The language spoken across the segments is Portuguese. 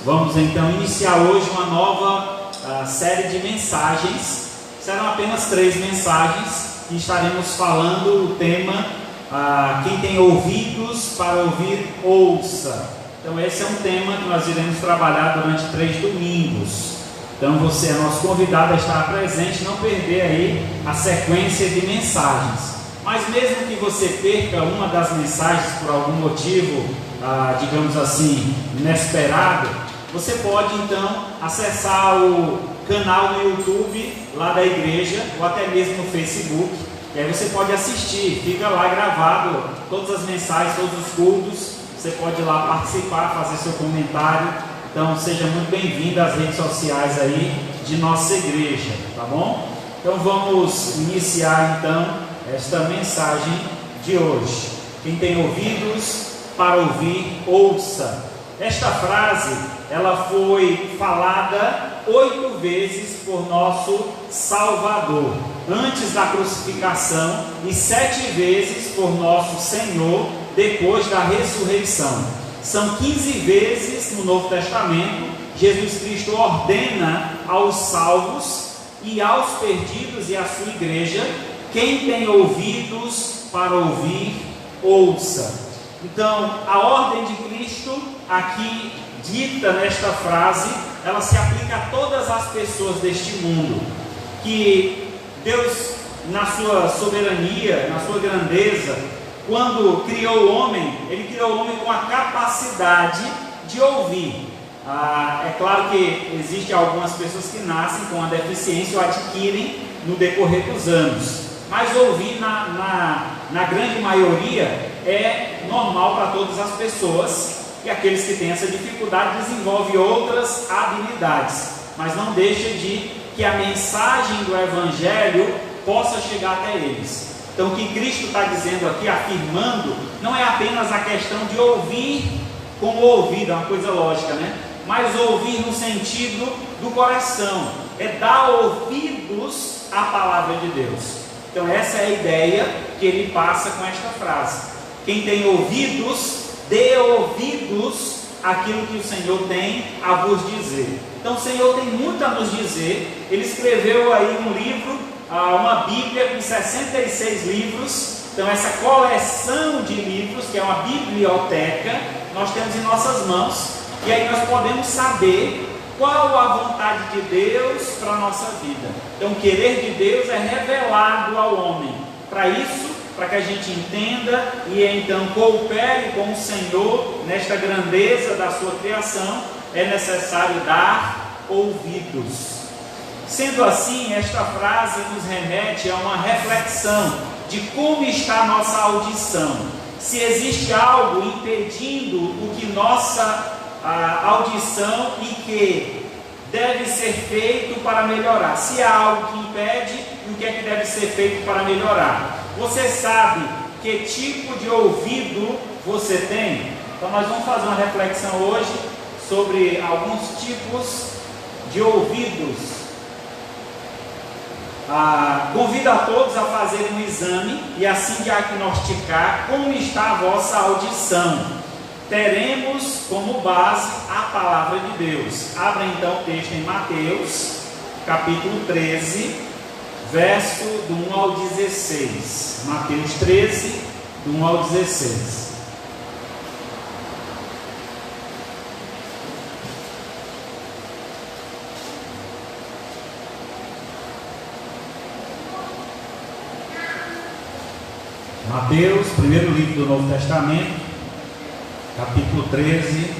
Vamos então iniciar hoje uma nova série de mensagens. Serão apenas 3 mensagens e estaremos falando o tema quem tem ouvidos para ouvir, ouça. Então esse é um tema que nós iremos trabalhar durante 3 domingos. Então você é nosso convidado a estar presente, não perder aí a sequência de mensagens. Mas mesmo que você perca uma das mensagens por algum motivo, digamos assim, inesperado, você pode então acessar o canal no YouTube lá da igreja ou até mesmo no Facebook, e aí você pode assistir, fica lá gravado todas as mensagens, todos os cultos, você pode ir lá participar, fazer seu comentário. Então seja muito bem-vindo às redes sociais aí de nossa igreja, tá bom? Então vamos iniciar então esta mensagem de hoje. Quem tem ouvidos para ouvir, ouça. Esta frase, ela foi falada 8 vezes por nosso Salvador, antes da crucificação, e 7 vezes por nosso Senhor, depois da ressurreição. São 15 vezes no Novo Testamento, Jesus Cristo ordena aos salvos e aos perdidos e à sua igreja: quem tem ouvidos para ouvir, ouça. Então, a ordem de Cristo, aqui dita nesta frase, ela se aplica a todas as pessoas deste mundo, que Deus, na sua soberania, na sua grandeza, quando criou o homem, Ele criou o homem com a capacidade de ouvir. É claro que existem algumas pessoas que nascem com a deficiência ou adquirem no decorrer dos anos, mas ouvir na grande maioria é normal para todas as pessoas, e aqueles que têm essa dificuldade desenvolvem outras habilidades, mas não deixa de que a mensagem do Evangelho possa chegar até eles. Então o que Cristo está dizendo aqui, afirmando, não é apenas a questão de ouvir com o ouvido, é uma coisa lógica, né? Mas ouvir no sentido do coração, é dar ouvidos à palavra de Deus. Então essa é a ideia que ele passa com esta frase: quem tem ouvidos, dê ouvidos àquilo que o Senhor tem a vos dizer. Então o Senhor tem muito a nos dizer. Ele escreveu aí um livro, uma Bíblia com 66 livros. Então essa coleção de livros, que é uma biblioteca, nós temos em nossas mãos, e aí nós podemos saber qual a vontade de Deus para a nossa vida. Então o querer de Deus é revelado ao homem. Para isso, para que a gente entenda e então coopere com o Senhor nesta grandeza da sua criação, é necessário dar ouvidos. Sendo assim, esta frase nos remete a uma reflexão de como está a nossa audição. Se existe algo impedindo o que nossa audição e que deve ser feito para melhorar. Se há algo que impede, o que é que deve ser feito para melhorar? Você sabe que tipo de ouvido você tem? Então nós vamos fazer uma reflexão hoje sobre alguns tipos de ouvidos. Convido a todos a fazerem um exame e assim diagnosticar como está a vossa audição. Teremos como base a palavra de Deus. Abra então o texto em Mateus, capítulo 13, verso do 1 ao 16. Mateus 13, do 1 ao 16. Mateus, primeiro livro do Novo Testamento, capítulo 13,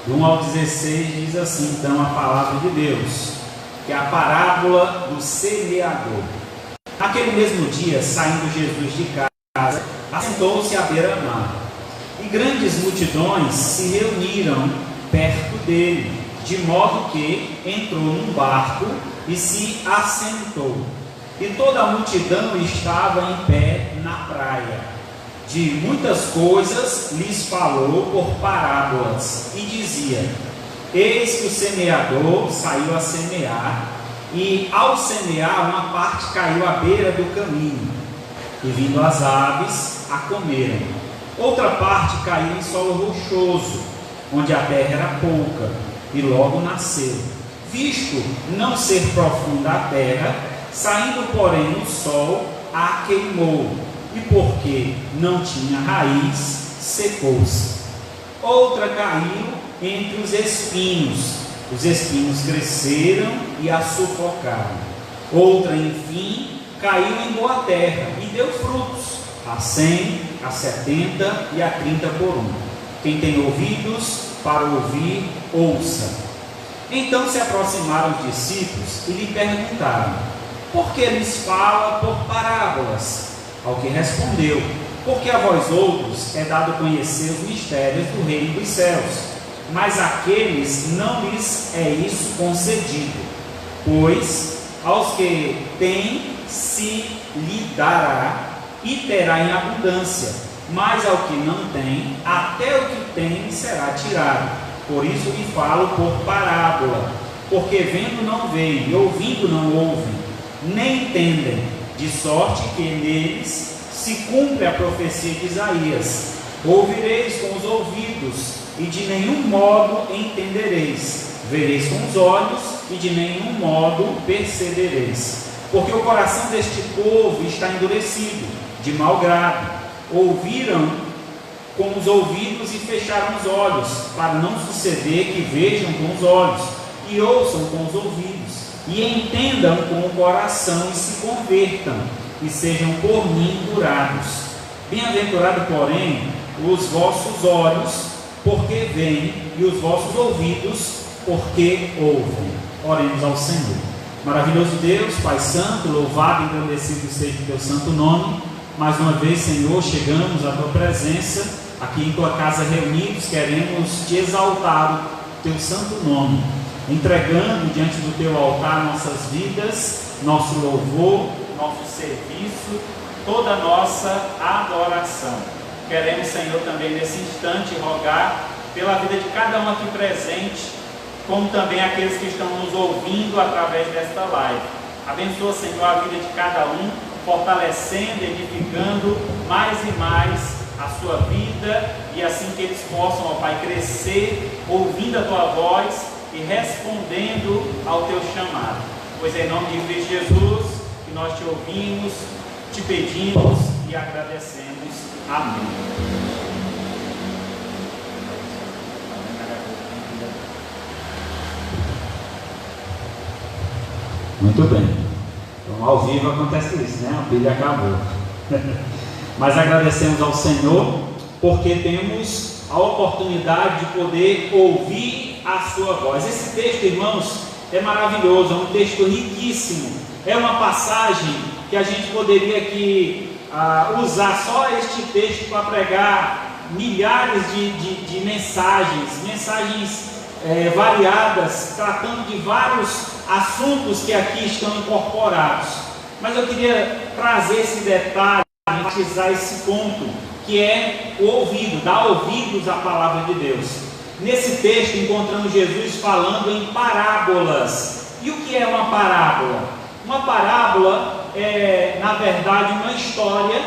do 1 ao 16, diz assim então a palavra de Deus, que é a parábola do semeador. Naquele mesmo dia, saindo Jesus de casa, assentou-se à beira-mar, e grandes multidões se reuniram perto dele, de modo que entrou num barco e se assentou. E toda a multidão estava em pé na praia. De muitas coisas lhes falou por parábolas, e dizia: eis que o semeador saiu a semear, e ao semear uma parte caiu à beira do caminho, e vindo as aves a comerem. Outra parte caiu em solo rochoso, onde a terra era pouca, e logo nasceu. Visto não ser profunda a terra, saindo porém o sol, a queimou, e porque não tinha raiz, secou-se. Outra caiu entre os espinhos cresceram e a sufocaram. Outra, enfim, caiu em boa terra e deu frutos, a 100, a 70 e a 30 por um. Quem tem ouvidos para ouvir, ouça. Então se aproximaram os discípulos e lhe perguntaram: por que lhes fala por parábolas? Ao que respondeu: porque a vós outros é dado conhecer os mistérios do reino dos céus, mas àqueles não lhes é isso concedido. Pois aos que têm se lhe dará e terá em abundância, mas ao que não tem, até o que tem será tirado. Por isso lhe falo por parábola, porque vendo não veem, e ouvindo não ouvem, nem entendem, de sorte que neles se cumpre a profecia de Isaías: ouvireis com os ouvidos, e de nenhum modo entendereis, vereis com os olhos, e de nenhum modo percebereis. Porque o coração deste povo está endurecido, de mau grado. Ouviram com os ouvidos e fecharam os olhos, para não suceder que vejam com os olhos, e ouçam com os ouvidos, e entendam com o coração, e se convertam, e sejam por mim curados. Bem-aventurado, porém, os vossos olhos, porque veem, e os vossos ouvidos, porque ouvem. Oremos ao Senhor. Maravilhoso Deus, Pai Santo, louvado e engrandecido seja o teu santo nome. Mais uma vez, Senhor, chegamos à tua presença, aqui em tua casa reunidos, queremos te exaltar o teu santo nome, entregando diante do teu altar nossas vidas, nosso louvor, nosso serviço, toda a nossa adoração. Queremos, Senhor, também nesse instante rogar pela vida de cada um aqui presente, como também aqueles que estão nos ouvindo através desta live. Abençoa, Senhor, a vida de cada um, fortalecendo, edificando mais e mais a sua vida, e assim que eles possam, ó Pai, crescer, ouvindo a tua voz e respondendo ao teu chamado. Pois é em nome de Cristo Jesus que nós te ouvimos, te pedimos e agradecemos. Amém. Muito bem. Então, ao vivo acontece isso, né? A pilha acabou. Mas agradecemos ao Senhor, porque temos a oportunidade de poder ouvir a sua voz. Esse texto, irmãos, é maravilhoso, é um texto riquíssimo. É uma passagem que a gente poderia aqui usar só este texto para pregar milhares de mensagens variadas, tratando de vários assuntos que aqui estão incorporados. Mas eu queria trazer esse detalhe, enfatizar esse ponto, que é o ouvido, dar ouvidos à palavra de Deus. Nesse texto encontramos Jesus falando em parábolas. E o que é uma parábola? Uma parábola é, na verdade, uma história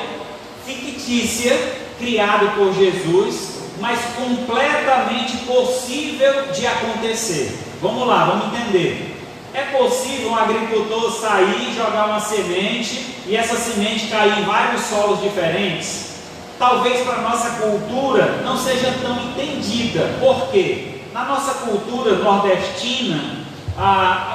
fictícia criada por Jesus, mas completamente possível de acontecer. Vamos lá, vamos entender. É possível um agricultor sair e jogar uma semente e essa semente cair em vários solos diferentes? Talvez para a nossa cultura não seja tão entendida. Por quê? Na nossa cultura nordestina,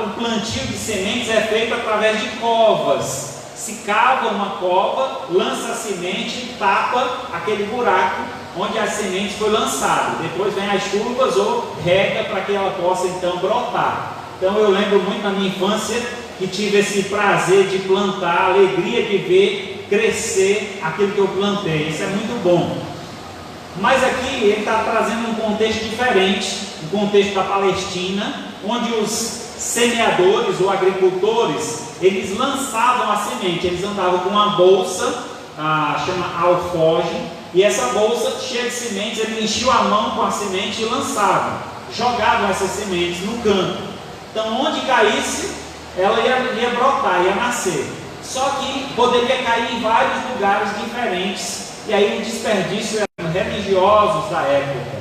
o plantio de sementes é feito através de covas. Se cava uma cova, lança a semente, tapa aquele buraco onde a semente foi lançada. Depois vem as chuvas ou rega para que ela possa então brotar. Então eu lembro muito na minha infância que tive esse prazer de plantar, a alegria de ver crescer aquilo que eu plantei. Isso é muito bom. Mas aqui ele está trazendo um contexto diferente, um contexto da Palestina, onde os semeadores ou agricultores, eles lançavam a semente. Eles andavam com uma bolsa, chama alforge, e essa bolsa cheia de sementes, eles enchiam a mão com a semente e lançavam, jogavam essas sementes no campo. Então onde caísse, ela ia brotar, ia nascer. Só que poderia cair em vários lugares diferentes. E aí o desperdício era religiosos da época.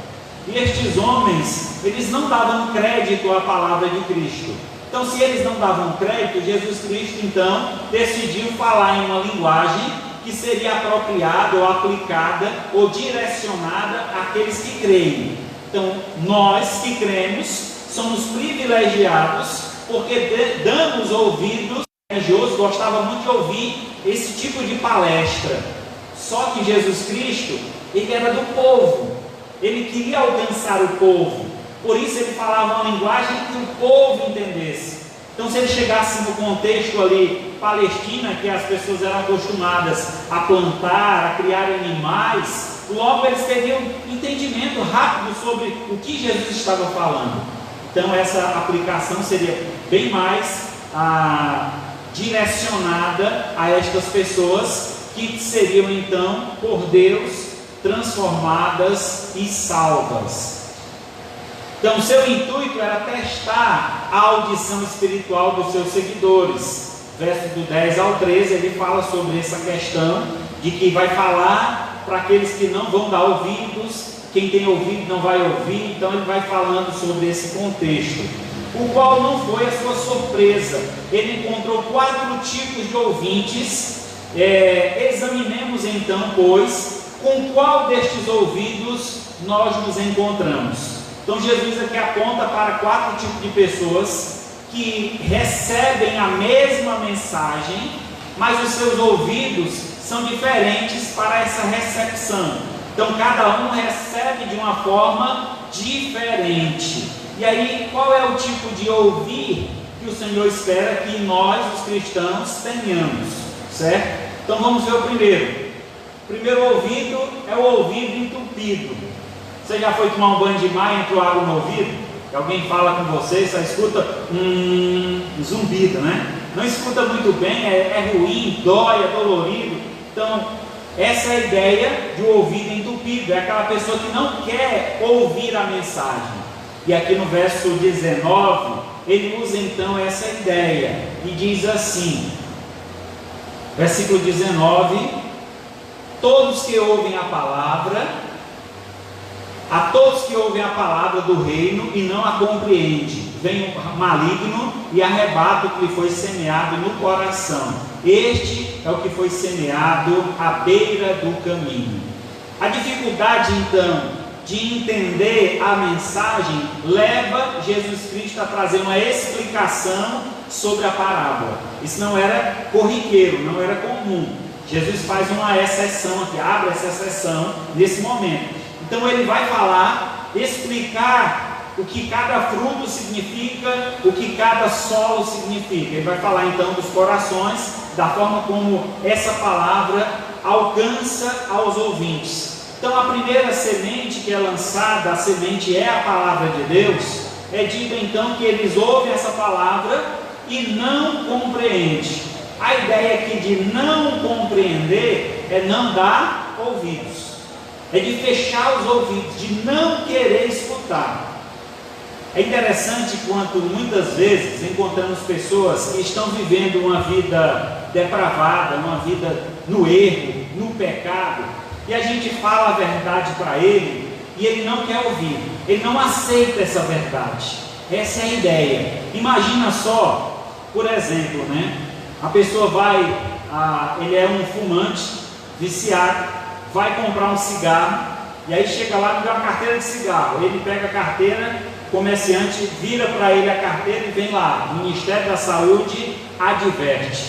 E estes homens, eles não davam crédito à palavra de Cristo. Então, se eles não davam crédito, Jesus Cristo, então, decidiu falar em uma linguagem que seria apropriada ou aplicada ou direcionada àqueles que creem. Então, nós que cremos, somos privilegiados, porque damos ouvidos. O religioso gostava muito de ouvir esse tipo de palestra. Só que Jesus Cristo, ele era do povo, ele queria alcançar o povo, por isso ele falava uma linguagem que o povo entendesse. Então, se ele chegasse no contexto ali, Palestina, que as pessoas eram acostumadas a plantar, a criar animais, logo eles teriam entendimento rápido sobre o que Jesus estava falando. Então, essa aplicação seria bem mais direcionada a estas pessoas que seriam então por Deus transformadas e salvas. Então, seu intuito era testar a audição espiritual dos seus seguidores. Verso do 10 ao 13, ele fala sobre essa questão de que vai falar para aqueles que não vão dar ouvidos, quem tem ouvido não vai ouvir. Então ele vai falando sobre esse contexto, o qual não foi a sua surpresa. Ele encontrou 4 tipos de ouvintes. Examinemos então, pois, com qual destes ouvidos nós nos encontramos. Então Jesus aqui aponta para 4 tipos de pessoas que recebem a mesma mensagem, mas os seus ouvidos são diferentes para essa recepção. Então cada um recebe de uma forma diferente. E aí, qual é o tipo de ouvir que o Senhor espera que nós, os cristãos, tenhamos? Certo? Então vamos ver o primeiro. O primeiro ouvido é o ouvido entupido. Você já foi tomar um banho de mar e entrou água no ouvido? E alguém fala com você, só escuta zumbido, né? Não escuta muito bem, é ruim, dói, é dolorido. Então, essa é a ideia de ouvido entupido. É aquela pessoa que não quer ouvir a mensagem. E aqui no verso 19, ele usa então essa ideia e diz assim, versículo 19: todos que ouvem a palavra, a todos que ouvem a palavra do reino e não a compreendem, vem o maligno e arrebata o que lhe foi semeado no coração. Este é o que foi semeado à beira do caminho. A dificuldade então de entender a mensagem leva Jesus Cristo a trazer uma explicação sobre a parábola. Isso não era corriqueiro, não era comum. Jesus faz uma exceção aqui, abre essa exceção nesse momento. Então ele vai falar, explicar o que cada fruto significa, o que cada solo significa. Ele vai falar então dos corações, da forma como essa palavra alcança aos ouvintes. Então a primeira semente que é lançada, a semente é a palavra de Deus. É dito então que eles ouvem essa palavra e não compreendem. A ideia aqui de não compreender é não dar ouvidos, é de fechar os ouvidos, de não querer escutar. É interessante quanto muitas vezes encontramos pessoas que estão vivendo uma vida depravada, uma vida no erro, no pecado, e a gente fala a verdade para ele e ele não quer ouvir, ele não aceita essa verdade. Essa é a ideia. Imagina só, por exemplo, né? A pessoa vai, ele é um fumante viciado, vai comprar um cigarro, e aí chega lá e dá uma carteira de cigarro. Ele pega a carteira, o comerciante vira para ele a carteira e vem lá: Ministério da Saúde adverte,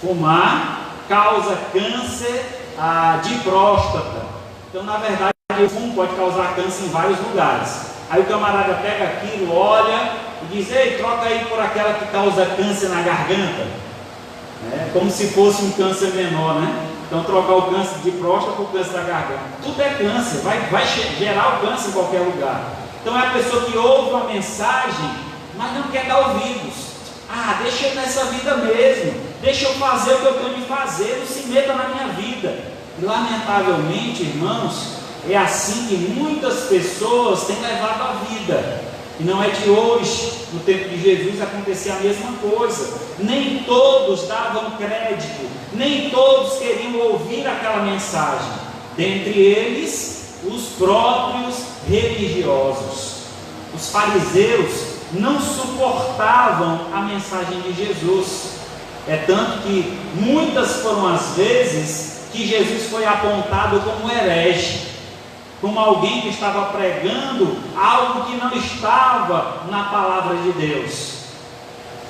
fumar causa câncer de próstata. Então, na verdade, o fumo pode causar câncer em vários lugares. Aí o camarada pega aquilo, olha e diz: ei, troca aí por aquela que causa câncer na garganta. Como se fosse um câncer menor, né? Então trocar o câncer de próstata por câncer da garganta, tudo é câncer, vai gerar o câncer em qualquer lugar. Então é a pessoa que ouve uma mensagem, mas não quer dar ouvidos. Deixa eu nessa vida mesmo, deixa eu fazer o que eu tenho de fazer, não se meta na minha vida. E lamentavelmente, irmãos, é assim que muitas pessoas têm levado a vida. E não é de hoje, no tempo de Jesus, acontecia a mesma coisa. Nem todos davam crédito, nem todos queriam ouvir aquela mensagem. Dentre eles, os próprios religiosos. Os fariseus não suportavam a mensagem de Jesus. É tanto que muitas foram as vezes que Jesus foi apontado como herege, como alguém que estava pregando algo que não estava na palavra de Deus.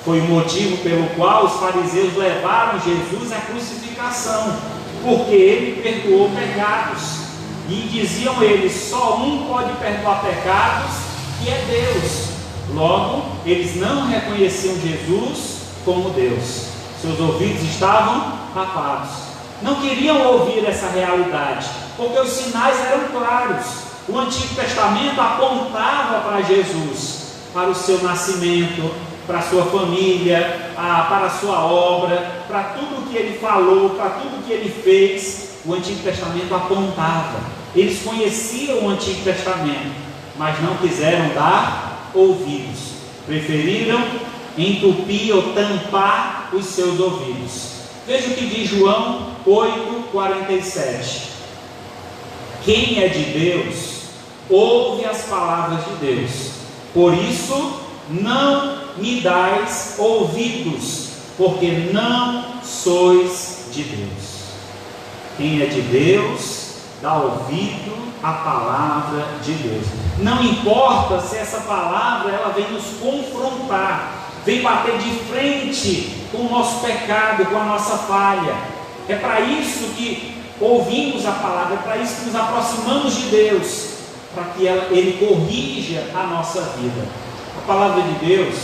Foi o motivo pelo qual os fariseus levaram Jesus à crucificação, porque ele perdoou pecados. E diziam eles: só um pode perdoar pecados, que é Deus. Logo, eles não reconheciam Jesus como Deus. Seus ouvidos estavam tapados. Não queriam ouvir essa realidade, porque os sinais eram claros. O Antigo Testamento apontava para Jesus, para o seu nascimento, para a sua família, para a sua obra, para tudo que ele falou, para tudo que ele fez. O Antigo Testamento apontava. Eles conheciam o Antigo Testamento, mas não quiseram dar ouvidos. Preferiram entupir ou tampar os seus ouvidos. Veja o que diz João 8,47. Quem é de Deus, ouve as palavras de Deus. Por isso, não me dais ouvidos, porque não sois de Deus. Quem é de Deus, dá ouvido à palavra de Deus. Não importa se essa palavra ela vem nos confrontar, vem bater de frente com o nosso pecado, com a nossa falha. É para isso que ouvimos a palavra, é para isso que nos aproximamos de Deus, para que Ele corrija a nossa vida. A palavra de Deus,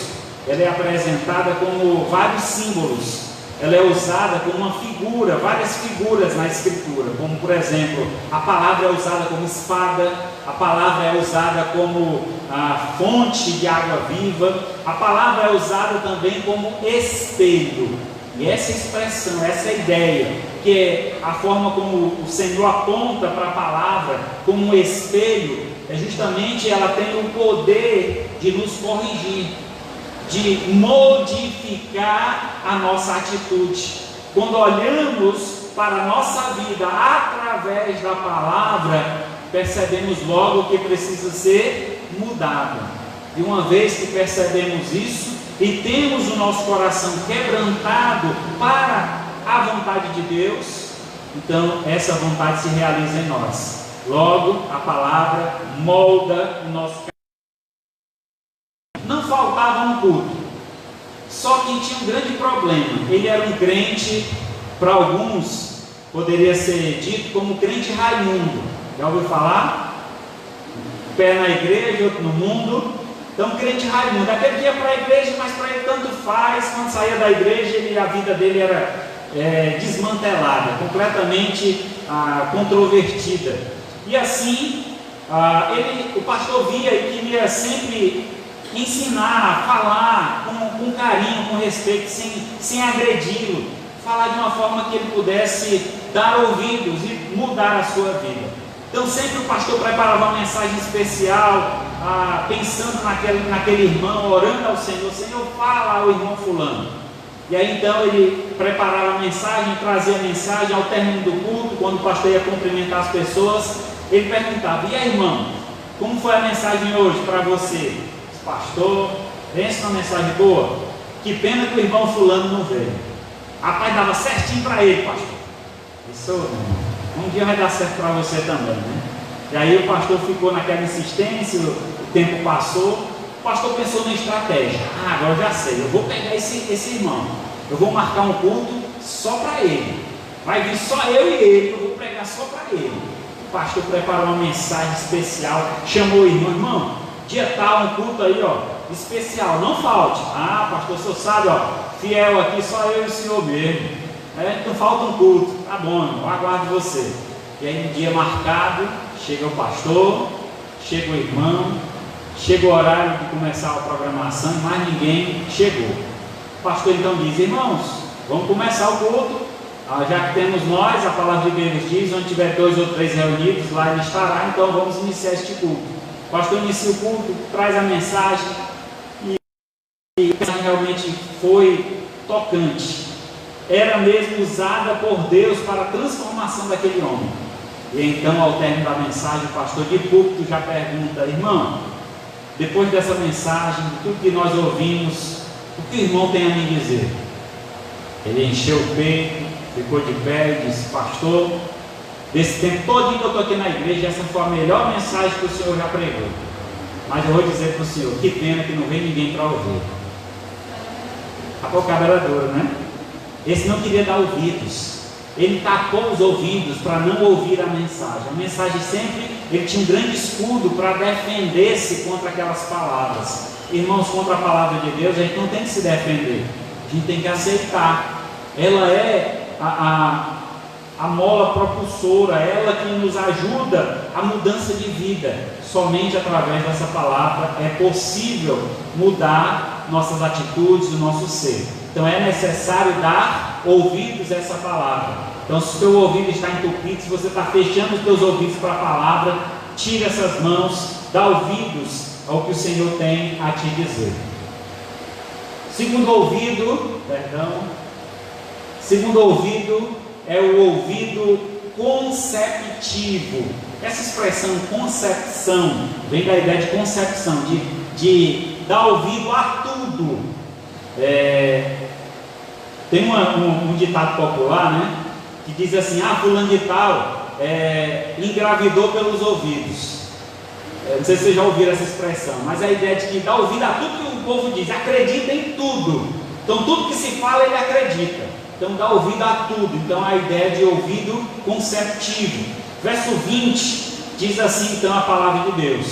ela é apresentada como vários símbolos. Ela é usada como uma figura, várias figuras na Escritura, como por exemplo, a palavra é usada como espada, a palavra é usada como a fonte de água viva, a palavra é usada também como espelho. E essa expressão, essa ideia, que é a forma como o Senhor aponta para a palavra como um espelho, é justamente ela tem o poder de nos corrigir, de modificar a nossa atitude. Quando olhamos para a nossa vida através da palavra, percebemos logo que precisa ser mudado. E uma vez que percebemos isso e temos o nosso coração quebrantado para a vontade de Deus, então essa vontade se realiza em nós. Logo, a palavra molda o nosso caráter. Não faltava um culto, só que tinha um grande problema. Ele era um crente, para alguns poderia ser dito como crente Raimundo. Já ouviu falar? Pé na igreja, outro no mundo. Então, crente Raimundo, aquele que ia para a igreja, mas para ele tanto faz. Quando saía da igreja, a vida dele era desmantelada, completamente controvertida. E assim, o pastor via e queria sempre ensinar, falar com carinho, com respeito, sem agredi-lo, falar de uma forma que ele pudesse dar ouvidos e mudar a sua vida. Então sempre o pastor preparava uma mensagem especial, pensando naquele irmão, orando ao Senhor: Senhor, fala ao irmão fulano. E aí então ele preparava a mensagem, trazia a mensagem. Ao término do culto, quando o pastor ia cumprimentar as pessoas, ele perguntava: e aí, irmão, como foi a mensagem hoje para você? Pastor, pensa numa mensagem boa. Que pena que o irmão fulano não veio. Rapaz, dava certinho para ele, pastor. Isso, um dia vai dar certo para você também, né? E aí o pastor ficou naquela insistência, o tempo passou. O pastor pensou na estratégia: agora eu já sei, eu vou pegar esse irmão, eu vou marcar um culto só para ele. Vai vir só eu e ele, eu vou pregar só para ele. O pastor preparou uma mensagem especial, chamou o irmão: dia tal, um culto aí, especial, não falte. Pastor, o senhor sabe, fiel aqui, só eu e o senhor mesmo. Não falta um culto. Tá bom, eu aguardo você. E aí, no dia marcado, chega o pastor, chega o irmão, chega o horário de começar a programação, mas ninguém chegou. O pastor então diz: irmãos, vamos começar o culto. Já que temos nós, a palavra de Deus diz: onde tiver 2 ou 3 reunidos, lá ele estará. Então vamos iniciar este culto. O pastor inicia o culto, traz a mensagem, e a mensagem realmente foi tocante. Era mesmo usada por Deus para a transformação daquele homem. E então, ao término da mensagem, o pastor de púlpito já pergunta: irmão, depois dessa mensagem, de tudo que nós ouvimos, o que o irmão tem a me dizer? Ele encheu o peito, ficou de pé e disse: pastor, desse tempo todo que eu estou aqui na igreja, essa foi a melhor mensagem que o senhor já pregou. Mas eu vou dizer para o senhor, que pena que não vem ninguém para ouvir. A bocada era dura, né? Esse não queria dar ouvidos. Ele tapou os ouvidos para não ouvir a mensagem. A mensagem sempre, ele tinha um grande escudo para defender-se contra aquelas palavras. Irmãos, contra a palavra de Deus, a gente não tem que se defender, a gente tem que aceitar. Ela é a mola propulsora, ela que nos ajuda a mudança de vida. Somente através dessa palavra é possível mudar nossas atitudes, o nosso ser. Então é necessário dar ouvidos a essa palavra. Então, se o teu ouvido está entupido, se você está fechando os teus ouvidos para a palavra, tire essas mãos, dá ouvidos ao que o Senhor tem a te dizer. Segundo ouvido é o ouvido conceptivo. Essa expressão concepção vem da ideia de concepção, de dar ouvido a tudo. Tem um ditado popular, né, que diz assim: fulano de tal engravidou pelos ouvidos. Não sei se vocês já ouviram essa expressão, mas a ideia de que dá ouvido a tudo que o povo diz, acredita em tudo. Então tudo que se fala ele acredita. Então dá ouvido a tudo. Então a ideia de ouvido conceptivo. Verso 20 diz assim então a palavra de Deus: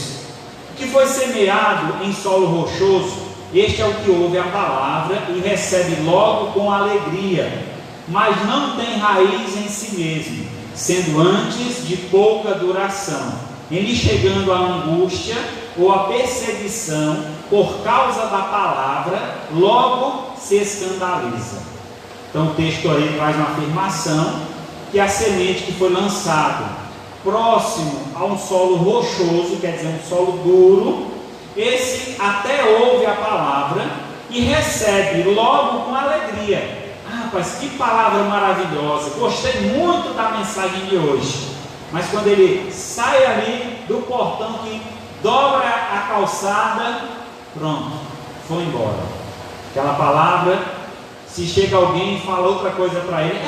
o que foi semeado em solo rochoso, este é o que ouve a palavra e recebe logo com alegria, mas não tem raiz em si mesmo, sendo antes de pouca duração, em lhe chegando a angústia ou a perseguição por causa da palavra, logo se escandaliza. Então o texto aí traz uma afirmação que a semente que foi lançada próximo a um solo rochoso, quer dizer, um solo duro, esse até ouve a palavra e recebe logo com alegria. Rapaz, que palavra maravilhosa, gostei muito da mensagem de hoje. Mas quando ele sai ali do portão que dobra a calçada, pronto, foi embora. Aquela palavra, se chega alguém e fala outra coisa para ele,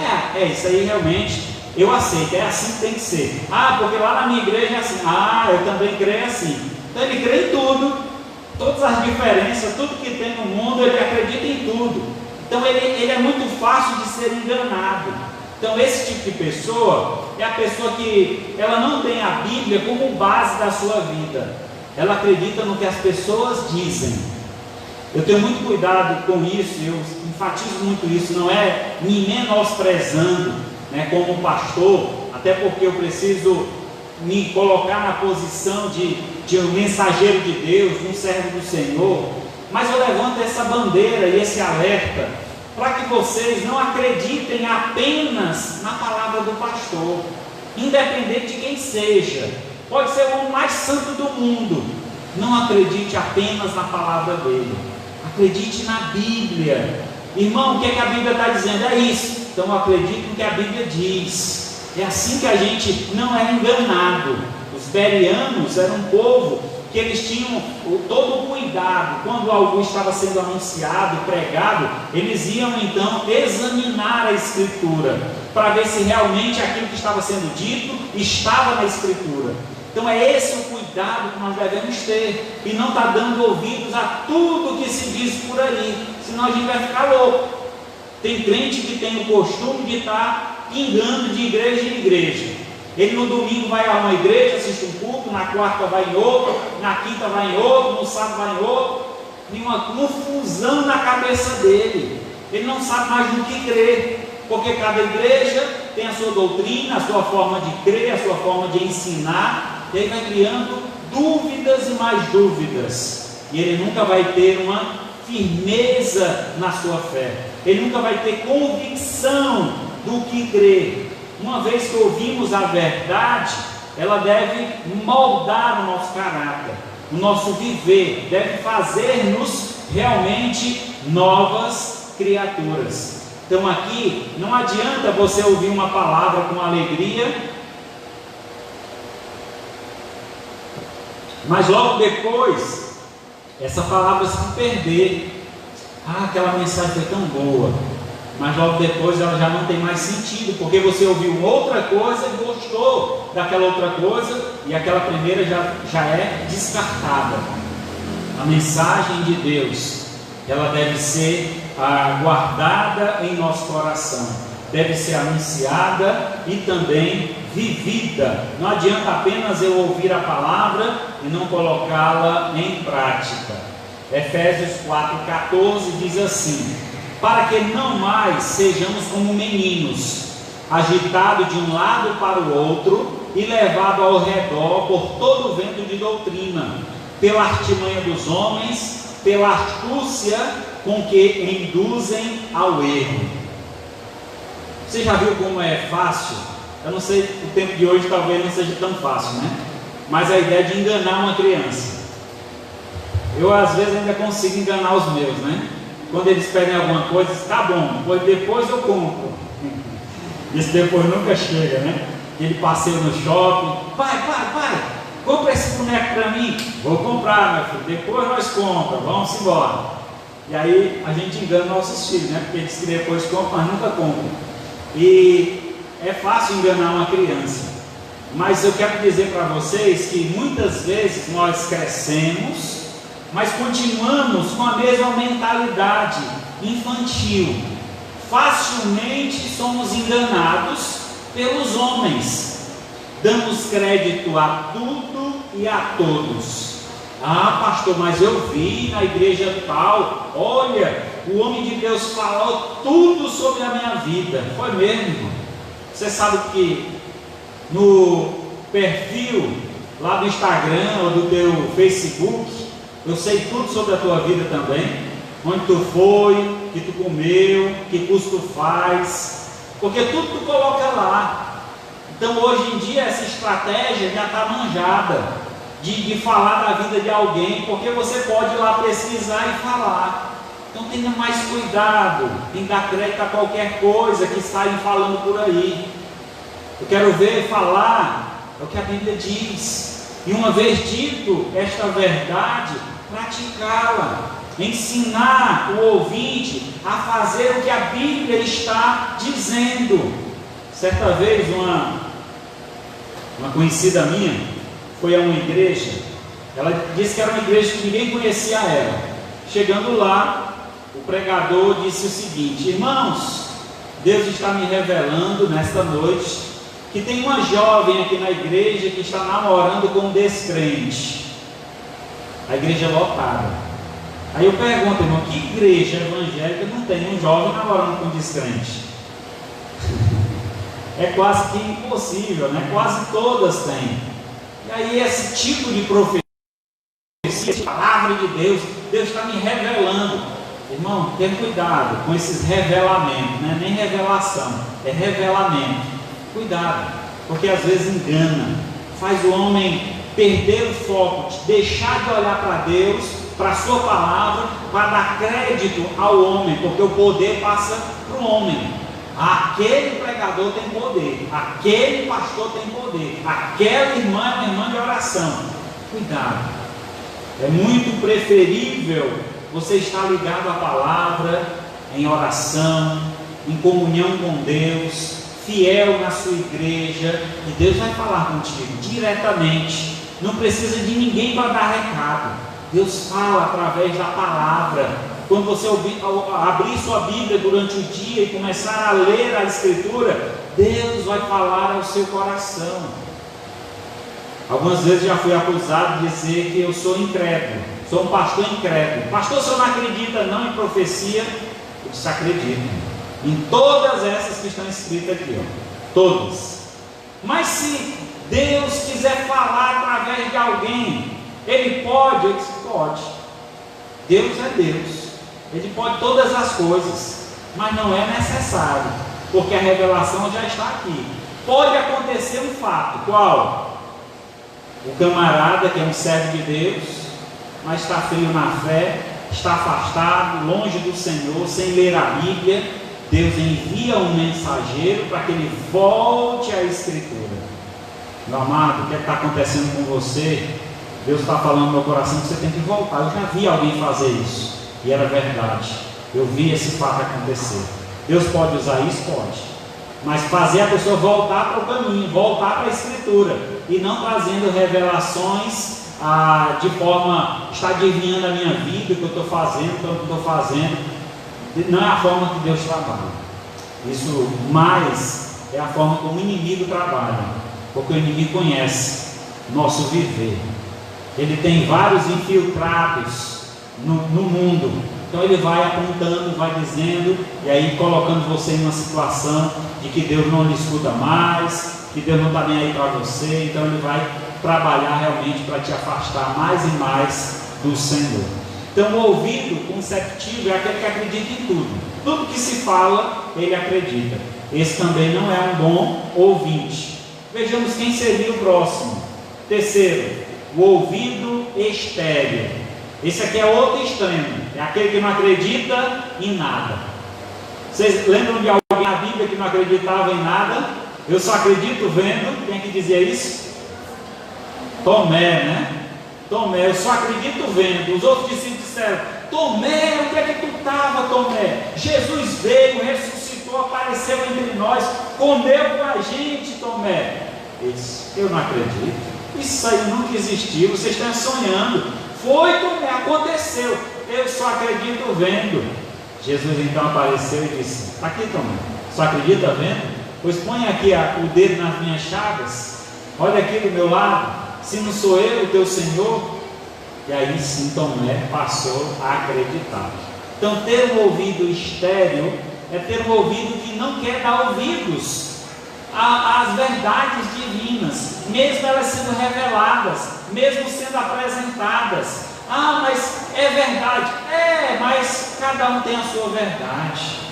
isso aí realmente eu aceito, é assim que tem que ser. Porque lá na minha igreja é assim. Eu também creio assim. Então ele crê em tudo, todas as diferenças, tudo que tem no mundo, ele acredita em tudo. Então ele é muito fácil de ser enganado. Então esse tipo de pessoa é a pessoa que ela não tem a Bíblia como base da sua vida. Ela acredita no que as pessoas dizem. Eu tenho muito cuidado com isso, eu enfatizo muito isso, não é me menosprezando, né, como pastor, até porque eu preciso me colocar na posição de um mensageiro de Deus, um servo do Senhor, mas eu levanto essa bandeira e esse alerta para que vocês não acreditem apenas na palavra do pastor, independente de quem seja, pode ser o homem mais santo do mundo, não acredite apenas na palavra dele, acredite na Bíblia. Irmão, o que a Bíblia está dizendo? É isso, então eu acredito no que a Bíblia diz. É assim que a gente não é enganado. Os bereanos eram um povo que eles tinham todo o cuidado. Quando algo estava sendo anunciado, pregado, eles iam então examinar a Escritura para ver se realmente aquilo que estava sendo dito estava na Escritura. Então é esse o cuidado que nós devemos ter, e não estar dando ouvidos a tudo que se diz por aí, senão a gente vai ficar louco. Tem crente que tem o costume de estar pingando de igreja em igreja. Ele no domingo vai a uma igreja, assiste um culto, na quarta vai em outro, na quinta vai em outro, no sábado vai em outro, e uma confusão na cabeça dele. Ele não sabe mais no que crer, porque cada igreja tem a sua doutrina, a sua forma de crer, a sua forma de ensinar, e aí vai criando dúvidas e mais dúvidas, e ele nunca vai ter uma firmeza na sua fé, ele nunca vai ter convicção do que crer. Uma vez que ouvimos a verdade, ela deve moldar o nosso caráter, o nosso viver, deve fazer-nos realmente novas criaturas. Então aqui não adianta você ouvir uma palavra com alegria Mas logo depois, essa palavra se perder. Aquela mensagem foi tão boa, mas logo depois ela já não tem mais sentido, porque você ouviu outra coisa e gostou daquela outra coisa, e aquela primeira já é descartada. A mensagem de Deus, ela deve ser guardada em nosso coração, deve ser anunciada e também vivida. Não adianta apenas eu ouvir a palavra e não colocá-la em prática. Efésios 4,14 diz assim: para que não mais sejamos como meninos, agitados de um lado para o outro e levados ao redor por todo o vento de doutrina, pela artimanha dos homens, pela astúcia com que induzem ao erro. Você já viu como é fácil? Eu não sei, o tempo de hoje talvez não seja tão fácil, né? Mas a ideia de enganar uma criança. Eu às vezes ainda consigo enganar os meus, né? Quando eles pedem alguma coisa, tá bom, depois eu compro. Isso depois nunca chega, né? Ele passeia no shopping, pai, compra esse boneco para mim. Vou comprar, meu filho, depois nós compramos, vamos embora. E aí a gente engana nossos filhos, né? Porque diz que depois compra, mas nunca compra. E é fácil enganar uma criança, mas eu quero dizer para vocês que muitas vezes nós crescemos, mas continuamos com a mesma mentalidade infantil. Facilmente somos enganados pelos homens, damos crédito a tudo e a todos. Pastor, mas eu vi na igreja tal, olha, o homem de Deus falou tudo sobre a minha vida. Foi mesmo? Você sabe que no perfil lá do Instagram ou do teu Facebook, eu sei tudo sobre a tua vida também, onde tu foi, que tu comeu, que curso tu faz, porque tudo tu coloca lá. Então hoje em dia essa estratégia já está manjada, de falar da vida de alguém, porque você pode ir lá pesquisar e falar. Então tenha mais cuidado em dar crédito a qualquer coisa que saem falando por aí. Eu quero ver falar o que a Bíblia diz, e uma vez dito esta verdade, praticá-la, ensinar o ouvinte a fazer o que a Bíblia está dizendo. Certa vez uma conhecida minha foi a uma igreja. Ela disse que era uma igreja que ninguém conhecia ela. Chegando lá, o pregador disse o seguinte: irmãos, Deus está me revelando nesta noite que tem uma jovem aqui na igreja que está namorando com um descrente. A igreja é lotada. Aí eu pergunto, irmão, que igreja evangélica não tem um jovem namorando com um descrente? É quase que impossível, né? Quase todas têm. E aí esse tipo de profecia, essa palavra de Deus, Deus está me revelando. Irmão, tenha cuidado com esses revelamentos, não é nem revelação, é revelamento. Cuidado, porque às vezes engana, faz o homem perder o foco, deixar de olhar para Deus, para a sua palavra, para dar crédito ao homem, porque o poder passa para o homem. Aquele pregador tem poder, aquele pastor tem poder, aquela irmã é uma irmã de oração. Cuidado, é muito preferível você estar ligado à palavra, em oração, em comunhão com Deus, fiel na sua igreja, e Deus vai falar contigo diretamente. Não precisa de ninguém para dar recado. Deus fala através da palavra. Quando você abrir sua Bíblia durante o dia e começar a ler a Escritura, Deus vai falar ao seu coração. Algumas vezes já fui acusado de dizer que eu sou incrédulo, sou um pastor incrédulo. Pastor, você não acredita não em profecia? Eu disse, acredito em todas essas que estão escritas aqui, todas. Mas se Deus quiser falar através de alguém, Ele pode? Eu disse, pode. Deus é Deus, Ele pode todas as coisas, mas não é necessário, porque a revelação já está aqui. Pode acontecer um fato, qual? O camarada que é um servo de Deus, mas está frio na fé, está afastado, longe do Senhor, sem ler a Bíblia. Deus envia um mensageiro para que ele volte à Escritura. Meu amado, o que está acontecendo com você? Deus está falando no meu coração que você tem que voltar. Eu já vi alguém fazer isso, e era verdade. Eu vi esse fato acontecer. Deus pode usar isso? Pode. Mas fazer a pessoa voltar para o caminho, voltar para a Escritura, e não trazendo revelações de forma, está adivinhando a minha vida, o que eu estou fazendo, o que eu estou fazendo. Não é a forma que Deus trabalha. Isso mais é a forma como o inimigo trabalha, porque o inimigo conhece nosso viver. Ele tem vários infiltrados no mundo. Então ele vai apontando, vai dizendo, e aí colocando você em uma situação de que Deus não lhe escuta mais, que Deus não está nem aí para você. Então ele vai trabalhar realmente para te afastar mais e mais do Senhor. Então o ouvido conceptivo é aquele que acredita em tudo. Tudo que se fala, ele acredita. Esse também não é um bom ouvinte. Vejamos quem seria o próximo. Terceiro, o ouvido estéril. Esse aqui é outro extremo. É aquele que não acredita em nada. Vocês lembram de alguém na Bíblia que não acreditava em nada? Eu só acredito vendo. Quem é que dizia isso? Tomé, né? Tomé, eu só acredito vendo. Os outros discípulos disseram: Tomé, onde é que tu estava, Tomé? Jesus veio, ressuscitou, apareceu entre nós, comeu com a gente, Tomé. Ele disse: eu não acredito. Isso aí nunca existiu, vocês estão sonhando. Foi, Tomé, aconteceu. Eu só acredito vendo. Jesus então apareceu e disse: está aqui, Tomé, só acredita vendo? Pois põe aqui o dedo nas minhas chagas, olha aqui do meu lado, se não sou eu o teu Senhor. E aí sim Tomé passou a acreditar. Então ter um ouvido estéril é ter um ouvido que não quer dar ouvidos às verdades divinas, mesmo elas sendo reveladas, mesmo sendo apresentadas. Ah, mas é verdade. É, mas cada um tem a sua verdade.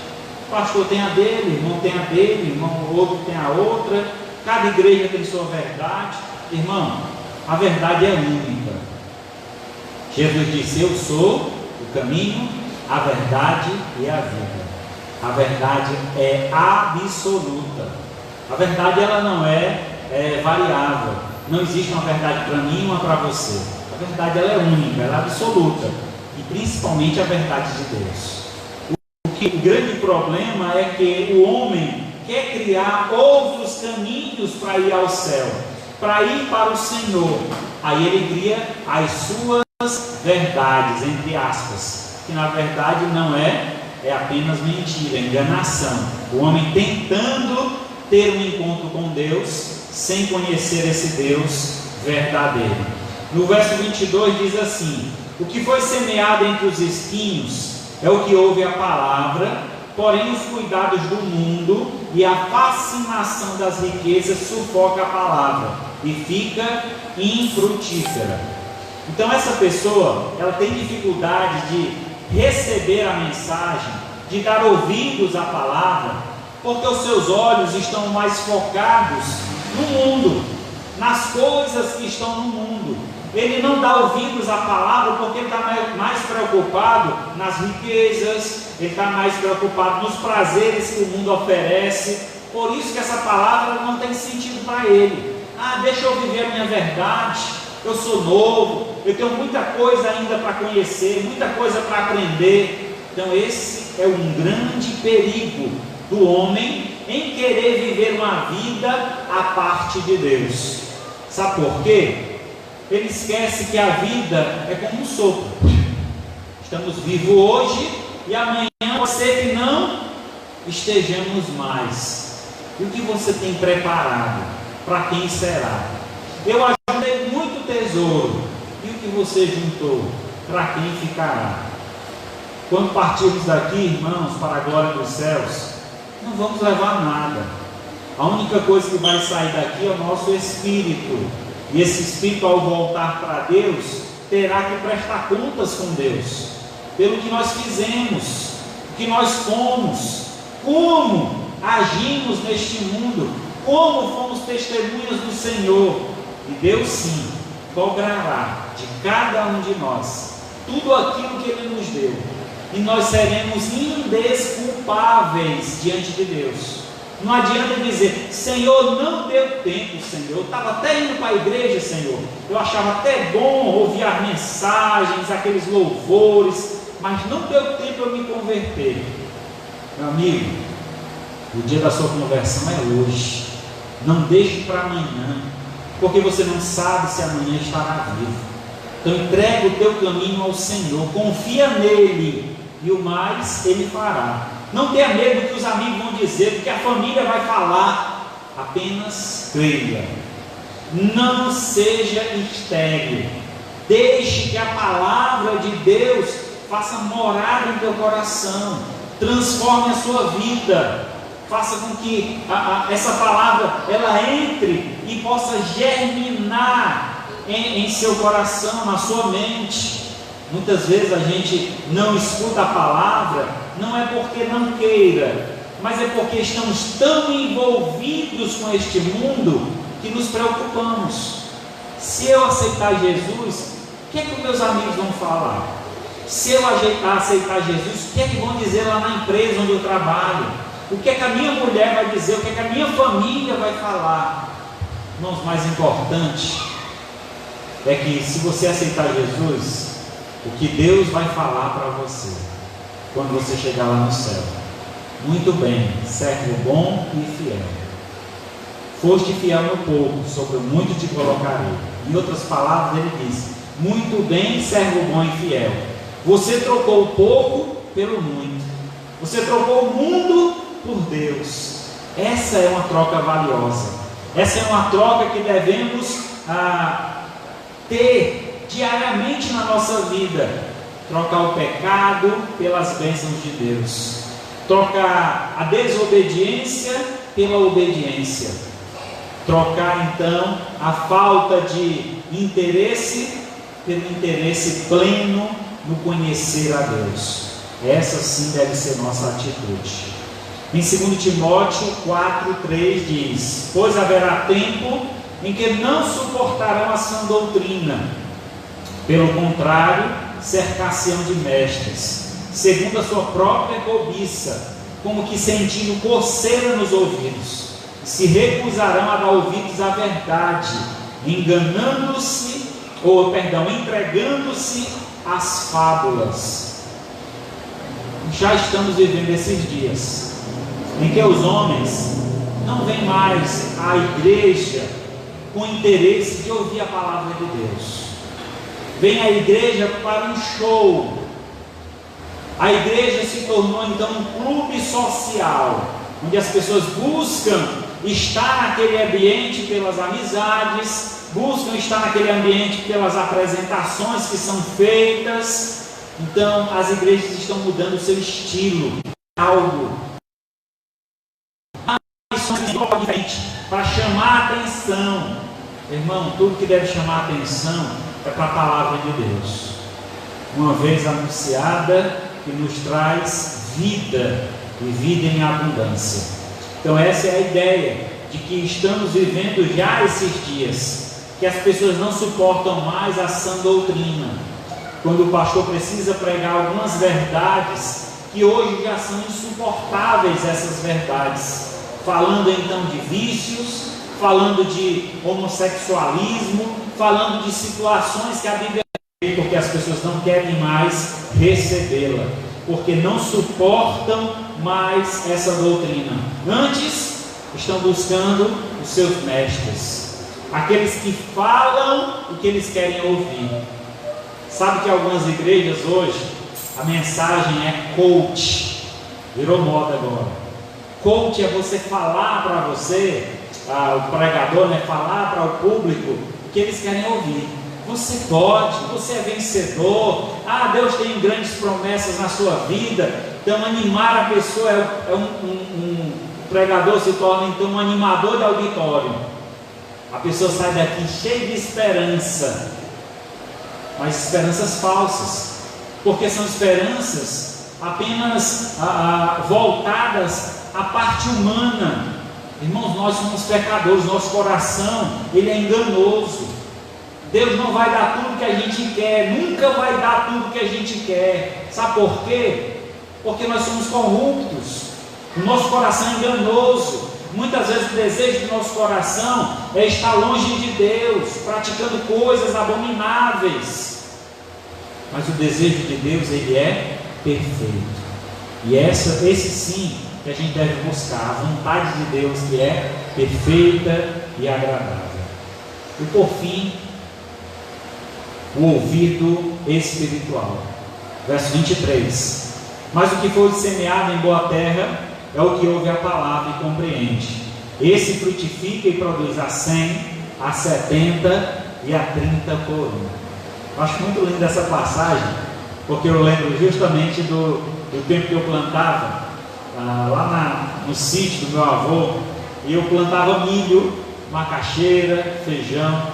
O pastor tem a dele, o irmão tem a dele, o outro tem a outra. Cada igreja tem sua verdade. Irmão, a verdade é única. Jesus disse: eu sou o caminho, a verdade e a vida. A verdade é absoluta. A verdade ela não é variável. Não existe uma verdade para mim e uma para você. A verdade ela é única, ela é absoluta. E principalmente a verdade de Deus. O grande problema é que o homem quer criar outros caminhos para ir ao céu, para ir para o Senhor. Aí ele cria as suas verdades, entre aspas, que na verdade não é apenas mentira, é enganação. O homem tentando ter um encontro com Deus, sem conhecer esse Deus verdadeiro. No verso 22 diz assim: o que foi semeado entre os espinhos é o que ouve a palavra, porém os cuidados do mundo e a fascinação das riquezas sufoca a palavra e fica infrutífera. Então essa pessoa, ela tem dificuldade de receber a mensagem, de dar ouvidos à palavra, porque os seus olhos estão mais focados no mundo, nas coisas que estão no mundo. Ele não dá ouvidos à palavra porque ele está mais preocupado nas riquezas, ele está mais preocupado nos prazeres que o mundo oferece. Por isso que essa palavra não tem sentido para ele. Ah, deixa eu viver a minha verdade, eu sou novo, eu tenho muita coisa ainda para conhecer, muita coisa para aprender. Então esse é um grande perigo do homem em querer viver uma vida à parte de Deus. Sabe por quê? Ele esquece que a vida é como um sopro. Estamos vivos hoje e amanhã pode ser que não estejamos mais. E o que você tem preparado? Para quem será? Eu ajudei muito tesouro. E o que você juntou? Para quem ficará? Quando partirmos daqui, irmãos, para a glória dos céus, não vamos levar nada. A única coisa que vai sair daqui é o nosso espírito. E esse espírito, ao voltar para Deus, terá que prestar contas com Deus, pelo que nós fizemos, o que nós fomos, como agimos neste mundo, como fomos testemunhas do Senhor. E Deus sim cobrará de cada um de nós tudo aquilo que Ele nos deu, e nós seremos indesculpáveis diante de Deus. Não adianta dizer: Senhor, não deu tempo, Senhor. Eu estava até indo para a igreja, Senhor. Eu achava até bom ouvir as mensagens, aqueles louvores, mas não deu tempo eu me converter. Meu amigo, o dia da sua conversão é hoje. Não deixe para amanhã, porque você não sabe se amanhã estará vivo. Então entrega o teu caminho ao Senhor, confia nele, e o mais Ele fará. Não tenha medo do que os amigos vão dizer, do que a família vai falar. Apenas creia. Não seja estéril. Deixe que a palavra de Deus faça morada em teu coração. Transforme a sua vida. Faça com que essa palavra ela entre e possa germinar em seu coração, na sua mente. Muitas vezes a gente não escuta a palavra, não é porque não queira, mas é porque estamos tão envolvidos com este mundo que nos preocupamos. Se eu aceitar Jesus, o que é que os meus amigos vão falar? Se eu aceitar Jesus, o que é que vão dizer lá na empresa onde eu trabalho? O que é que a minha mulher vai dizer? O que é que a minha família vai falar? Irmãos, mais importante é que, se você aceitar Jesus, o que Deus vai falar para você quando você chegar lá no céu: muito bem, servo bom e fiel, foste fiel no pouco, sobre o muito te colocarei. Em outras palavras, ele diz: muito bem, servo bom e fiel, você trocou o pouco pelo muito, você trocou o mundo por Deus. Essa é uma troca valiosa, essa é uma troca que devemos ter diariamente na nossa vida. Trocar o pecado pelas bênçãos de Deus, trocar a desobediência pela obediência, trocar então a falta de interesse pelo interesse pleno no conhecer a Deus. Essa sim deve ser nossa atitude. Em 2 Timóteo 4,3 diz: pois haverá tempo em que não suportarão a sã doutrina, pelo contrário, cercar-se-ão de mestres, segundo a sua própria cobiça, como que sentindo coceira nos ouvidos, se recusarão a dar ouvidos à verdade, entregando-se às fábulas. Já estamos vivendo esses dias em que os homens não vêm mais à igreja com interesse de ouvir a palavra de Deus. Vem à igreja para um show. A igreja se tornou então um clube social, onde as pessoas buscam estar naquele ambiente pelas amizades, buscam estar naquele ambiente pelas apresentações que são feitas. Então as igrejas estão mudando o seu estilo, algo diferente, para chamar a atenção. Irmão, tudo que deve chamar a atenção é para a palavra de Deus, uma vez anunciada, que nos traz vida, e vida em abundância. Então essa é a ideia de que estamos vivendo já esses dias, que as pessoas não suportam mais a sã doutrina, quando o pastor precisa pregar algumas verdades que hoje já são insuportáveis, essas verdades, falando então de vícios, falando de homossexualismo, falando de situações que a Bíblia tem, porque as pessoas não querem mais recebê-la, porque não suportam mais essa doutrina. Antes, estão buscando os seus mestres, aqueles que falam o que eles querem ouvir. Sabe que algumas igrejas hoje, a mensagem é coach, virou moda agora. Coach é você falar para você, o pregador, falar para o público o que eles querem ouvir. Você pode, você é vencedor, Deus tem grandes promessas na sua vida. Então animar a pessoa, um pregador se torna então um animador de auditório. A pessoa sai daqui cheia de esperança, mas esperanças falsas, porque são esperanças apenas voltadas à parte humana. Irmãos, nós somos pecadores, nosso coração ele é enganoso. Deus não vai dar tudo que a gente quer, nunca vai dar tudo que a gente quer. Sabe por quê? Porque nós somos corruptos, o nosso coração é enganoso. Muitas vezes o desejo do nosso coração é estar longe de Deus, praticando coisas abomináveis. Mas o desejo de Deus, ele é perfeito. E esse sim que a gente deve buscar, a vontade de Deus, que é perfeita e agradável. E por fim, o ouvido espiritual. Verso 23. Mas o que foi semeado em boa terra é o que ouve a palavra e compreende. Esse frutifica e produz a 100, a 70 e a 30 por um. Eu acho muito linda essa passagem, porque eu lembro justamente do tempo que eu plantava lá no sítio do meu avô, e eu plantava milho, macaxeira, feijão,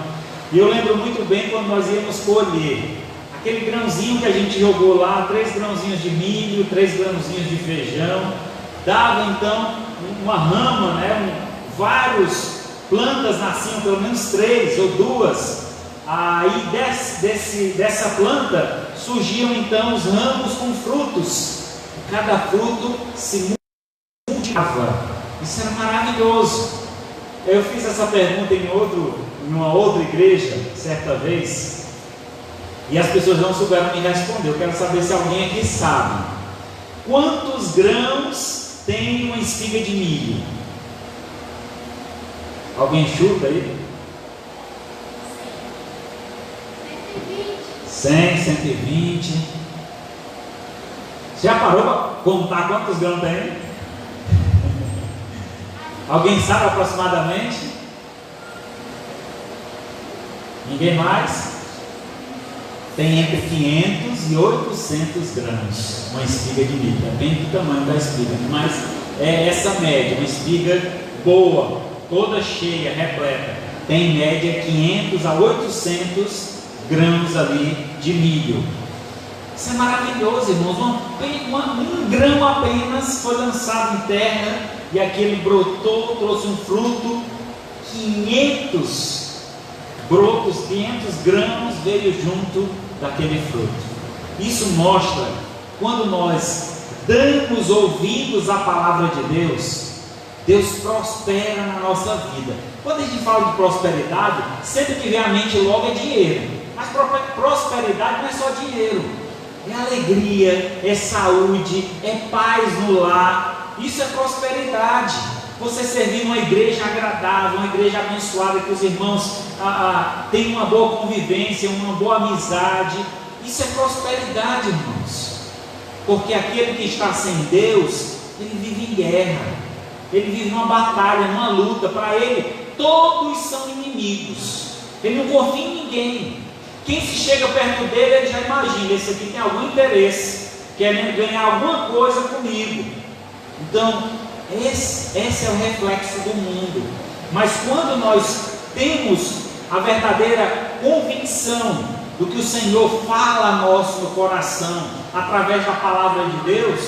e eu lembro muito bem quando nós íamos colher aquele grãozinho que a gente jogou lá, 3 grãozinhos de milho, 3 grãozinhos de feijão, dava então uma rama, várias plantas nasciam, pelo menos 3 ou 2, aí dessa planta surgiam então os ramos com frutos, e cada fruto se multiplicava. Isso era maravilhoso. Eu fiz essa pergunta em uma outra igreja certa vez, e as pessoas não souberam me responder. Eu quero saber se alguém aqui sabe quantos grãos tem uma espiga de milho. Alguém chuta aí? 100, 120. Já parou para contar quantos grãos tem? Alguém sabe aproximadamente? Ninguém mais? Tem entre 500 e 800 grãos uma espiga de milho. Depende do tamanho da espiga, mas é essa média. Uma espiga boa, toda cheia, repleta, tem em média 500 a 800 grãos ali de milho. Isso é maravilhoso, irmãos. Um grão apenas foi lançado em terra e aquele brotou, trouxe um fruto. 500 brotos, 500 grãos veio junto daquele fruto. Isso mostra, quando nós damos ouvidos à palavra de Deus, Deus prospera na nossa vida. Quando a gente fala de prosperidade, sempre que vem à mente logo é dinheiro. Mas prosperidade não é só dinheiro, é alegria, é saúde, é paz no lar. Isso é prosperidade. Você servir numa igreja agradável, uma igreja abençoada, que os irmãos tenham uma boa convivência, uma boa amizade. Isso é prosperidade, irmãos. Porque aquele que está sem Deus, ele vive em guerra, ele vive numa batalha, numa luta. Para ele, todos são inimigos. Ele não confia em ninguém. Quem se chega perto dele, ele já imagina: esse aqui tem algum interesse, querendo ganhar alguma coisa comigo. Então, esse é o reflexo do mundo. Mas quando nós temos a verdadeira convicção do que o Senhor fala a nós no coração, através da palavra de Deus,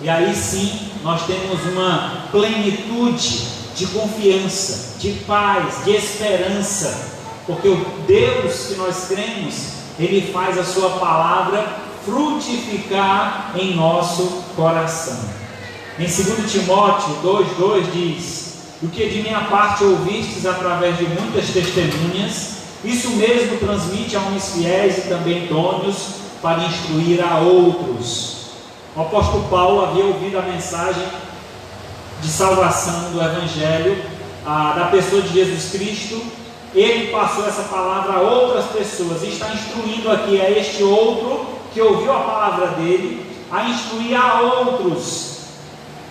e aí sim nós temos uma plenitude de confiança, de paz, de esperança, porque o Deus que nós cremos, Ele faz a sua palavra frutificar em nosso coração. Em 2 Timóteo 2,2 diz: o que de minha parte ouvistes através de muitas testemunhas, isso mesmo transmite a homens fiéis e também idôneos para instruir a outros. O apóstolo Paulo havia ouvido a mensagem de salvação do Evangelho, da pessoa de Jesus Cristo. Ele passou essa palavra a outras pessoas e está instruindo aqui a este outro que ouviu a palavra dele, a instruir a outros.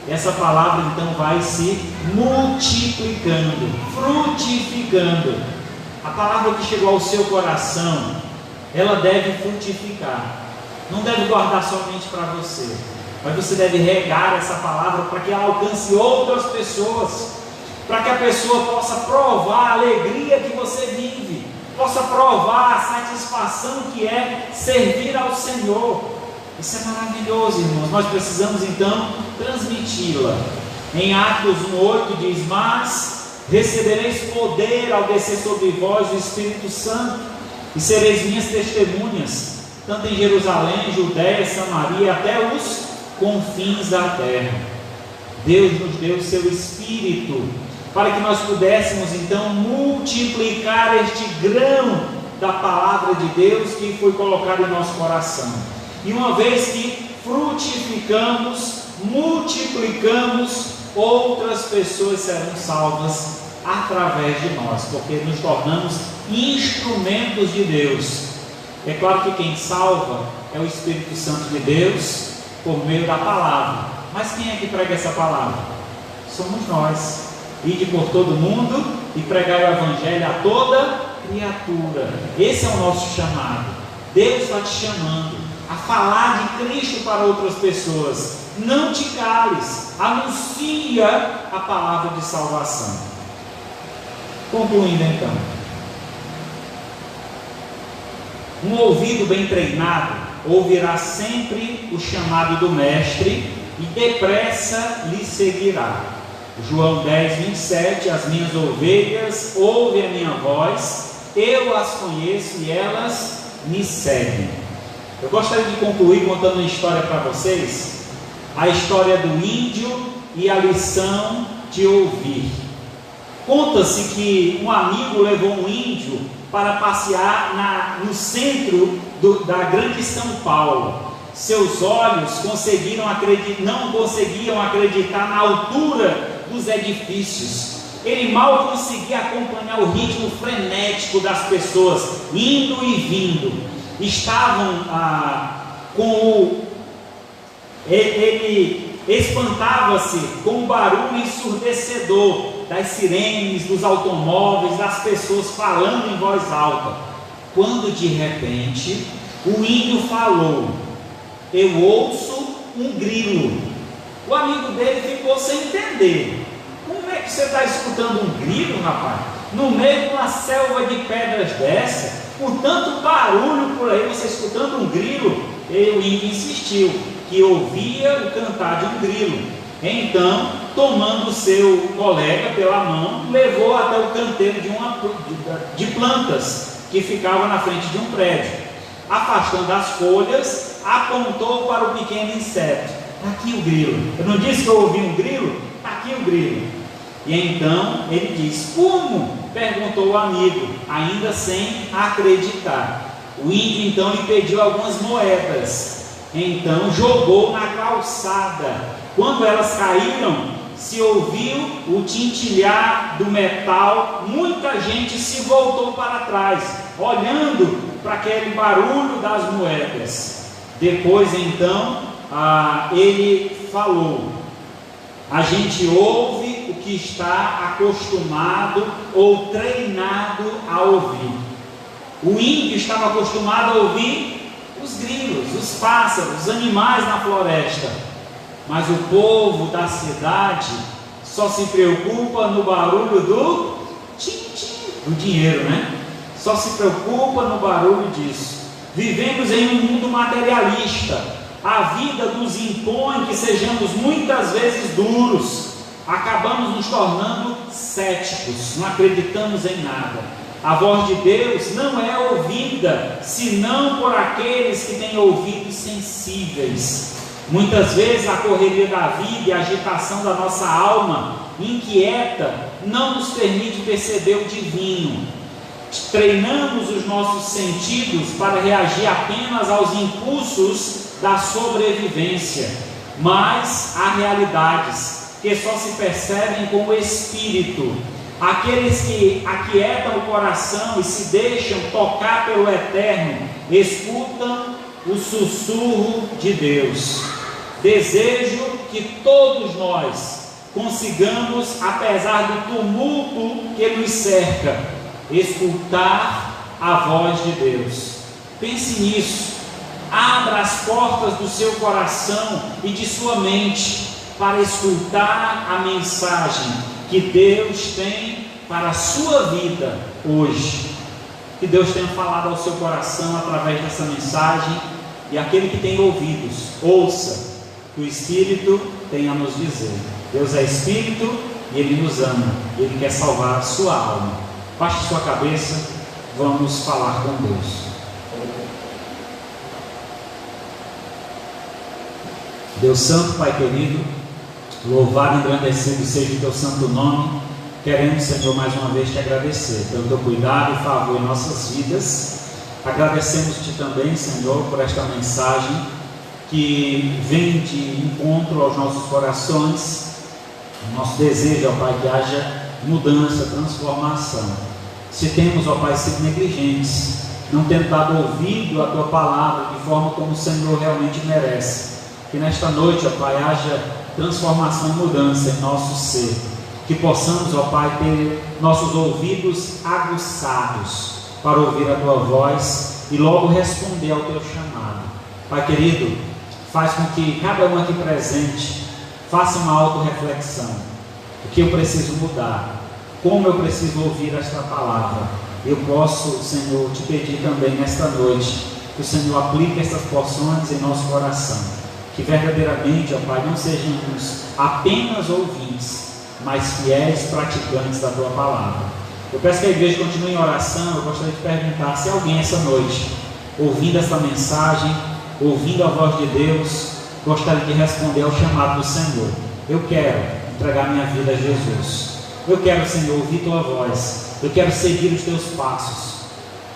E essa palavra então vai se multiplicando, frutificando. A palavra que chegou ao seu coração, ela deve frutificar. Não deve guardar somente para você, mas você deve regar essa palavra para que ela alcance outras pessoas, para que a pessoa possa provar a alegria que você vive, possa provar a satisfação que é servir ao Senhor. Isso é maravilhoso, irmãos. Nós precisamos então transmiti-la. Em Atos 1,8 diz: mas recebereis poder ao descer sobre vós o Espírito Santo, e sereis minhas testemunhas, tanto em Jerusalém, Judéia, Samaria, até os confins da terra. Deus nos deu o seu Espírito, para que nós pudéssemos então multiplicar este grão da palavra de Deus que foi colocado em nosso coração. E uma vez que frutificamos, multiplicamos, outras pessoas serão salvas através de nós, porque nos tornamos instrumentos de Deus. É claro que quem salva é o Espírito Santo de Deus por meio da palavra. Mas quem é que prega essa palavra? Somos nós. Ide por todo mundo e pregai o Evangelho a toda criatura. Esse é o nosso chamado. Deus está te chamando a falar de Cristo para outras pessoas. Não te cales, anuncia a palavra de salvação. Concluindo então, um ouvido bem treinado ouvirá sempre o chamado do Mestre e depressa lhe seguirá. João 10, 27, as minhas ovelhas ouvem a minha voz, eu as conheço e elas me seguem. Eu gostaria de concluir contando uma história para vocês, a história do índio e a lição de ouvir. Conta-se que um amigo levou um índio para passear no centro da grande São Paulo. Seus olhos não conseguiam acreditar na altura dos edifícios. Ele mal conseguia acompanhar o ritmo frenético das pessoas indo e vindo. Estavam ele espantava-se com o barulho ensurdecedor das sirenes, dos automóveis, das pessoas falando em voz alta. Quando de repente o índio falou: eu ouço um grilo. O amigo dele ficou sem entender. Como é que você está escutando um grilo, rapaz? No meio de uma selva de pedras dessa, com tanto barulho por aí, você escutando um grilo? E o índio insistiu que ouvia o cantar de um grilo. Então, tomando o seu colega pela mão, levou até o canteiro de plantas que ficava na frente de um prédio. Afastando as folhas, apontou para o pequeno inseto. Está aqui o grilo. Eu não disse que eu ouvi um grilo? Está aqui o grilo. E então ele diz: como? Perguntou o amigo, ainda sem acreditar. O índio então lhe pediu algumas moedas. Então jogou na calçada. Quando elas caíram, se ouviu o tintilhar do metal. Muita gente se voltou para trás, olhando para aquele barulho das moedas. Depois então ele falou: a gente ouve o que está acostumado ou treinado a ouvir. O índio estava acostumado a ouvir os grilos, os pássaros, os animais na floresta. Mas o povo da cidade só se preocupa no barulho do tim-tim, do dinheiro, né? Só se preocupa no barulho disso. Vivemos em um mundo materialista. A vida nos impõe que sejamos muitas vezes duros. Acabamos nos tornando céticos, não acreditamos em nada. A voz de Deus não é ouvida senão por aqueles que têm ouvidos sensíveis. Muitas vezes a correria da vida e a agitação da nossa alma inquieta não nos permite perceber o divino. Treinamos os nossos sentidos para reagir apenas aos impulsos da sobrevivência, mas há realidades que só se percebem com o Espírito. Aqueles que aquietam o coração e se deixam tocar pelo Eterno escutam o sussurro de Deus. Desejo que todos nós consigamos, apesar do tumulto que nos cerca, escutar a voz de Deus. Pense nisso. Abra as portas do seu coração e de sua mente para escutar a mensagem que Deus tem para a sua vida hoje. Que Deus tenha falado ao seu coração através dessa mensagem, e aquele que tem ouvidos, ouça que o Espírito tem a nos dizer. Deus é Espírito e Ele nos ama, e Ele quer salvar a sua alma. Baixe sua cabeça, vamos falar com Deus. Deus Santo, Pai querido, Louvado e engrandecido seja o teu santo nome. Queremos, Senhor, mais uma vez te agradecer pelo teu cuidado e favor em nossas vidas. Agradecemos-te também, Senhor, por esta mensagem que vem de encontro aos nossos corações. Nosso desejo, ó Pai, que haja mudança, transformação. Se temos, ó Pai, sido negligentes, não tendo dado ouvido à tua palavra de forma como o Senhor realmente merece, que nesta noite, ó Pai, haja transformação e mudança em nosso ser, que possamos, ó Pai, ter nossos ouvidos aguçados para ouvir a tua voz e logo responder ao teu chamado. Pai querido, faz com que cada um aqui presente faça uma autorreflexão. O que eu preciso mudar? Como eu preciso ouvir esta palavra? Eu posso, Senhor, te pedir também nesta noite que o Senhor aplique estas porções em nosso coração, que verdadeiramente, ó Pai, não sejamos apenas ouvintes, mas fiéis praticantes da tua palavra. Eu peço que a igreja continue em oração. Eu gostaria de perguntar se alguém essa noite, ouvindo esta mensagem, ouvindo a voz de Deus, gostaria de responder ao chamado do Senhor. Eu quero entregar minha vida a Jesus. Eu quero, Senhor, ouvir tua voz. Eu quero seguir os teus passos.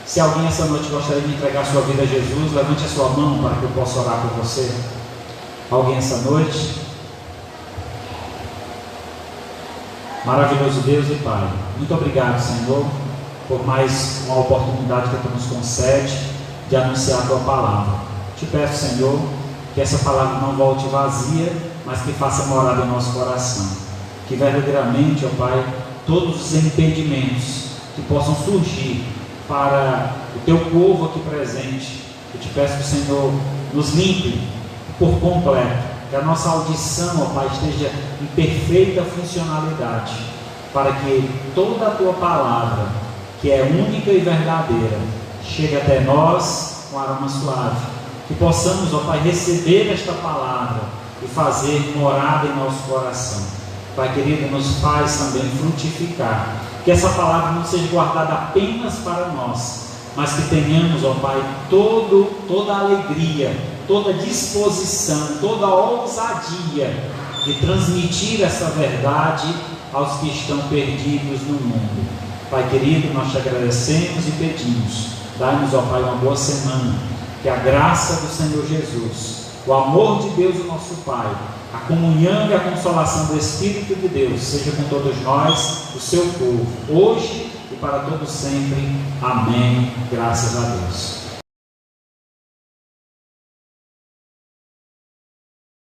Se alguém essa noite gostaria de entregar sua vida a Jesus, levante a sua mão para que eu possa orar por você. Alguém essa noite? Maravilhoso Deus e Pai, muito obrigado, Senhor, por mais uma oportunidade que tu nos concede de anunciar a tua palavra. Te peço, Senhor, que essa palavra não volte vazia, mas que faça morada em nosso coração. Que verdadeiramente, ó Pai, todos os impedimentos que possam surgir para o teu povo aqui presente, eu te peço que o Senhor nos limpe por completo, que a nossa audição, ó Pai, esteja em perfeita funcionalidade, para que toda a tua palavra, que é única e verdadeira, chegue até nós com aroma suave, que possamos, ó Pai, receber esta palavra e fazer morada em nosso coração. Pai querido, nos faz também frutificar, que essa palavra não seja guardada apenas para nós, mas que tenhamos, ó Pai, toda a alegria, toda a disposição, toda a ousadia de transmitir essa verdade aos que estão perdidos no mundo. Pai querido, nós te agradecemos e pedimos, dai-nos, ó Pai, uma boa semana, que a graça do Senhor Jesus, o amor de Deus, o nosso Pai, a comunhão e a consolação do Espírito de Deus seja com todos nós, o seu povo, hoje e para todo sempre. Amém. Graças a Deus.